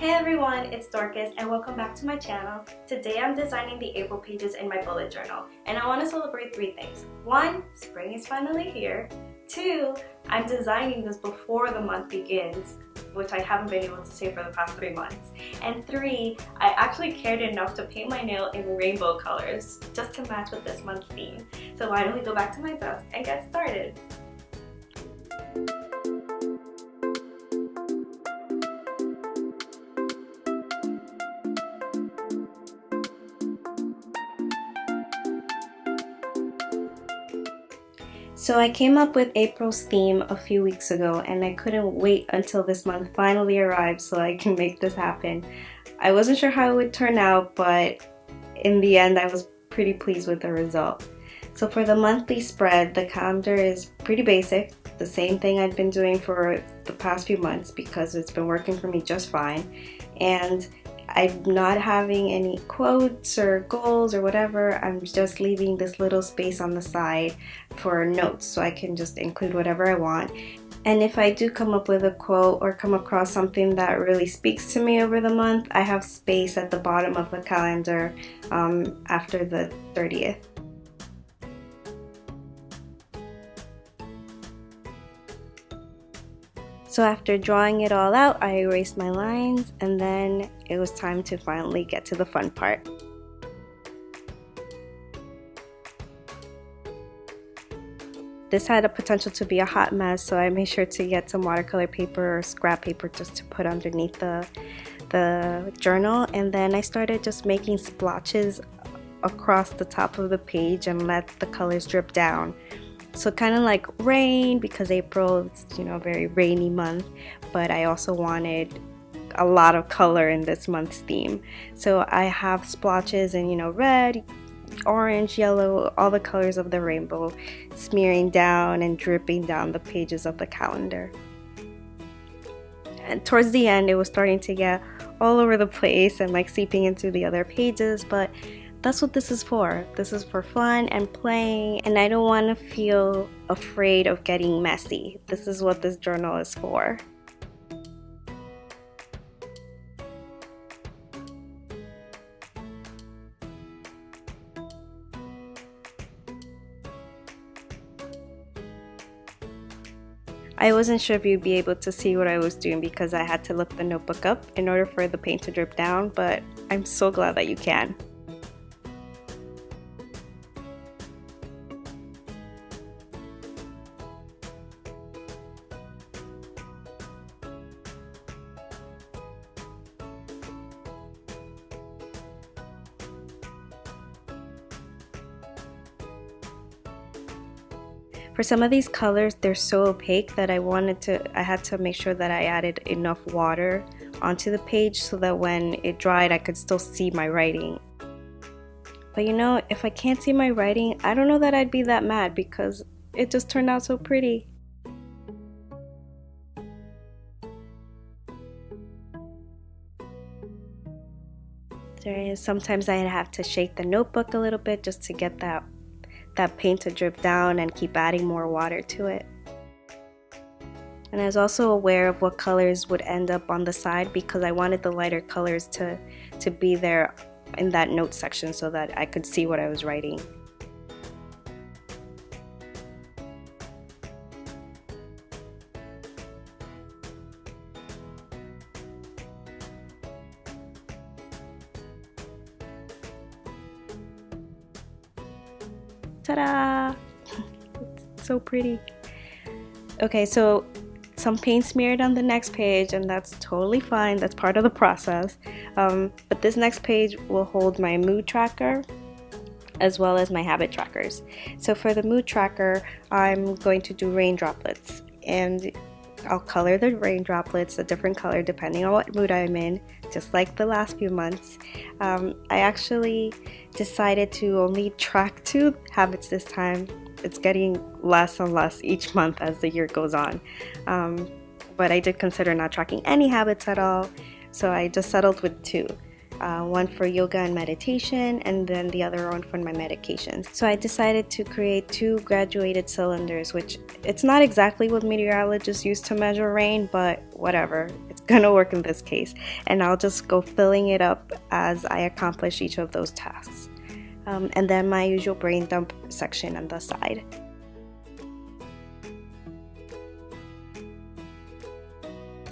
Hey everyone, it's Dorcas and welcome back to my channel. Today I'm designing the April pages in my bullet journal and I want to celebrate three things. 1, spring is finally here. 2, I'm designing this before the month begins, which I haven't been able to say for the past 3 months. And 3, I actually cared enough to paint my nail in rainbow colors just to match with this month's theme. So why don't we go back to my desk and get started? So I came up with April's theme a few weeks ago and I couldn't wait until this month finally arrived so I can make this happen. I wasn't sure how it would turn out, but in the end I was pretty pleased with the result. So for the monthly spread, the calendar is pretty basic, the same thing I've been doing for the past few months because it's been working for me just fine. And I'm not having any quotes or goals or whatever. I'm just leaving this little space on the side for notes so I can just include whatever I want. And if I do come up with a quote or come across something that really speaks to me over the month, I have space at the bottom of the calendar after the 30th. So after drawing it all out, I erased my lines and then it was time to finally get to the fun part. This had a potential to be a hot mess, so I made sure to get some watercolor paper or scrap paper just to put underneath the journal, and then I started just making splotches across the top of the page and let the colors drip down. So kind of like rain, because April is, a very rainy month, but I also wanted a lot of color in this month's theme. So I have splotches in, red, orange, yellow, all the colors of the rainbow smearing down and dripping down the pages of the calendar. And towards the end, it was starting to get all over the place and like seeping into the other pages, but that's what this is for. This is for fun and playing, and I don't want to feel afraid of getting messy. This is what this journal is for. I wasn't sure if you'd be able to see what I was doing because I had to lift the notebook up in order for the paint to drip down, but I'm so glad that you can. For some of these colors, they're so opaque that I had to make sure that I added enough water onto the page so that when it dried, I could still see my writing. But if I can't see my writing, I don't know that I'd be that mad because it just turned out so pretty. Sometimes I'd have to shake the notebook a little bit just to get that paint to drip down and keep adding more water to it. And I was also aware of what colors would end up on the side because I wanted the lighter colors to be there in that note section so that I could see what I was writing. Ta-da! It's so pretty. Okay, so some paint smeared on the next page, and that's totally fine. That's part of the process. But this next page will hold my mood tracker as well as my habit trackers. So for the mood tracker, I'm going to do rain droplets, and I'll color the rain droplets a different color depending on what mood I'm in, just like the last few months. I actually decided to only track 2 habits this time. It's getting less and less each month as the year goes on. But I did consider not tracking any habits at all, so I just settled with 2. One for yoga and meditation, and then the other one for my medications. So I decided to create 2 graduated cylinders, which it's not exactly what meteorologists use to measure rain, but whatever, it's gonna work in this case, and I'll just go filling it up as I accomplish each of those tasks. And then my usual brain dump section on the side.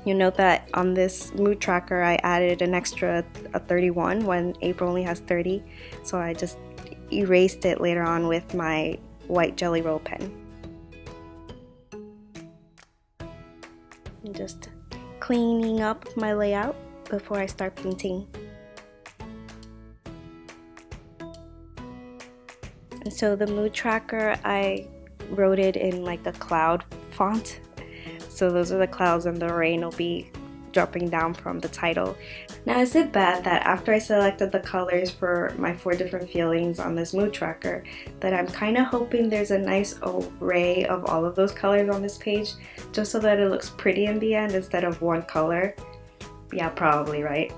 You note that on this mood tracker I added an extra 31 when April only has 30, so I just erased it later on with my white Jelly Roll pen. I'm just cleaning up my layout before I start painting. And so the mood tracker, I wrote it in like a cloud font. So those are the clouds and the rain will be dropping down from the title. Now, is it bad that after I selected the colors for my 4 different feelings on this mood tracker, that I'm kind of hoping there's a nice array of all of those colors on this page, just so that it looks pretty in the end instead of one color? Yeah, probably, right?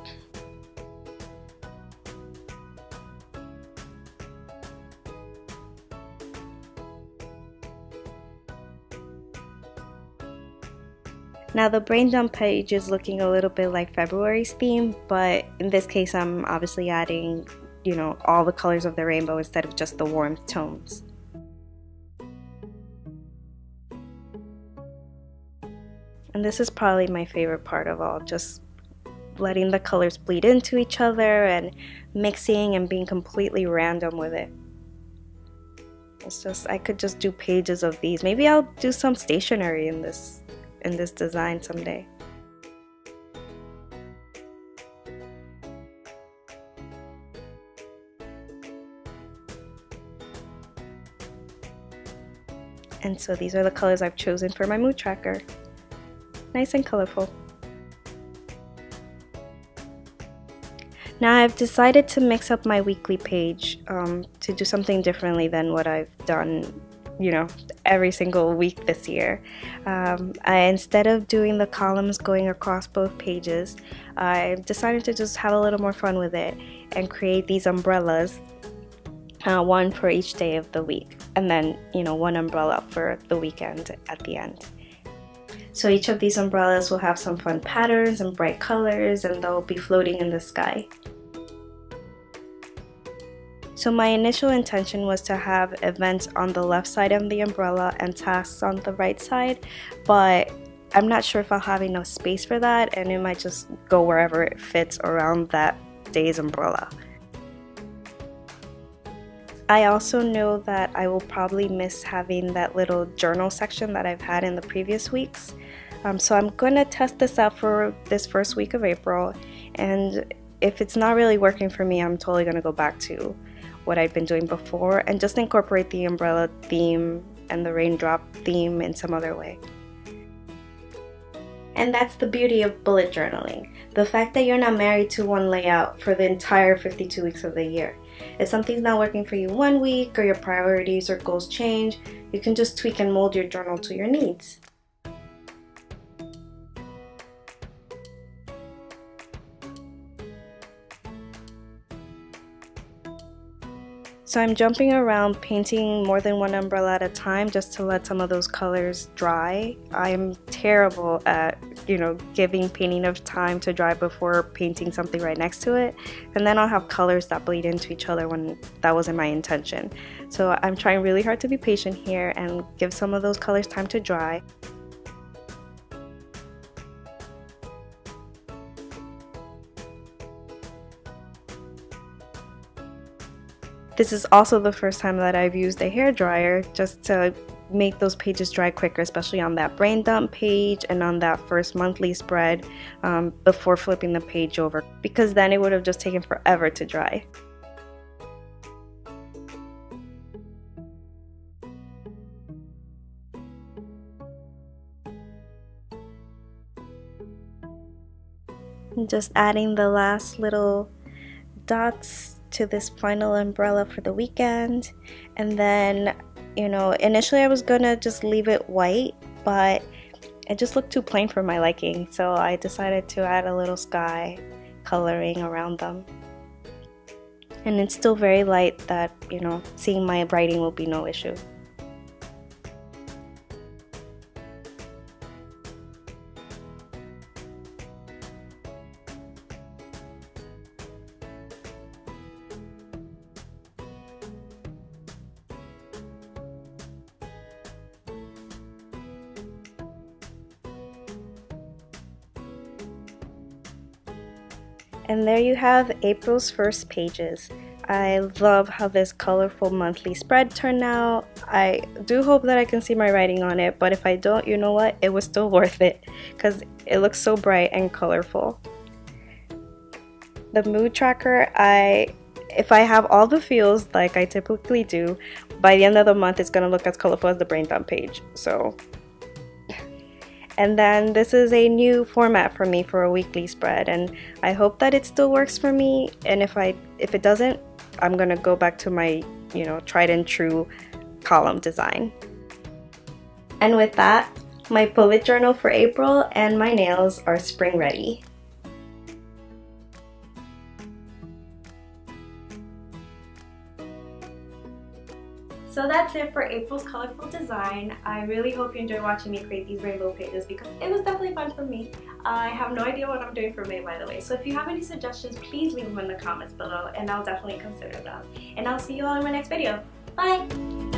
Now the brain dump page is looking a little bit like February's theme, but in this case I'm obviously adding, you know, all the colors of the rainbow instead of just the warm tones. And this is probably my favorite part of all, just letting the colors bleed into each other and mixing and being completely random with it. It's just, I could just do pages of these. Maybe I'll do some stationery in this design someday. And so these are the colors I've chosen for my mood tracker. Nice and colorful. Now I've decided to mix up my weekly page to do something differently than what I've done, you know, every single week this year. Instead of doing the columns going across both pages, I decided to just have a little more fun with it and create these umbrellas, one for each day of the week, and then, you know, one umbrella for the weekend at the end. So each of these umbrellas will have some fun patterns and bright colors, and they'll be floating in the sky. So my initial intention was to have events on the left side of the umbrella and tasks on the right side, but I'm not sure if I'll have enough space for that, and it might just go wherever it fits around that day's umbrella. I also know that I will probably miss having that little journal section that I've had in the previous weeks. So I'm going to test this out for this first week of April, and if it's not really working for me, I'm totally going to go back to what I'd been doing before and just incorporate the umbrella theme and the raindrop theme in some other way. And that's the beauty of bullet journaling. The fact that you're not married to one layout for the entire 52 weeks of the year. If something's not working for you one week, or your priorities or goals change, you can just tweak and mold your journal to your needs. So I'm jumping around painting more than one umbrella at a time just to let some of those colors dry. I'm terrible at, you know, giving paint enough time to dry before painting something right next to it. And then I'll have colors that bleed into each other when that wasn't my intention. So I'm trying really hard to be patient here and give some of those colors time to dry. This is also the first time that I've used a hairdryer just to make those pages dry quicker, especially on that brain dump page and on that first monthly spread before flipping the page over, because then it would have just taken forever to dry. And just adding the last little dots to this final umbrella for the weekend. And then, you know, initially I was gonna just leave it white, but it just looked too plain for my liking, so I decided to add a little sky coloring around them. And it's still very light that, you know, seeing my writing will be no issue. And there you have April's first pages. I love how this colorful monthly spread turned out. I do hope that I can see my writing on it, but if I don't, you know what? It was still worth it because it looks so bright and colorful. The mood tracker, if I have all the feels like I typically do, by the end of the month it's gonna look as colorful as the brain dump page. So, and then this is a new format for me for a weekly spread, and I hope that it still works for me. And if it doesn't, I'm gonna go back to my, tried and true column design. And with that, my bullet journal for April and my nails are spring ready. So that's it for April's colorful design. I really hope you enjoyed watching me create these rainbow pages because it was definitely fun for me. I have no idea what I'm doing for May, by the way. So if you have any suggestions, please leave them in the comments below and I'll definitely consider them. And I'll see you all in my next video. Bye!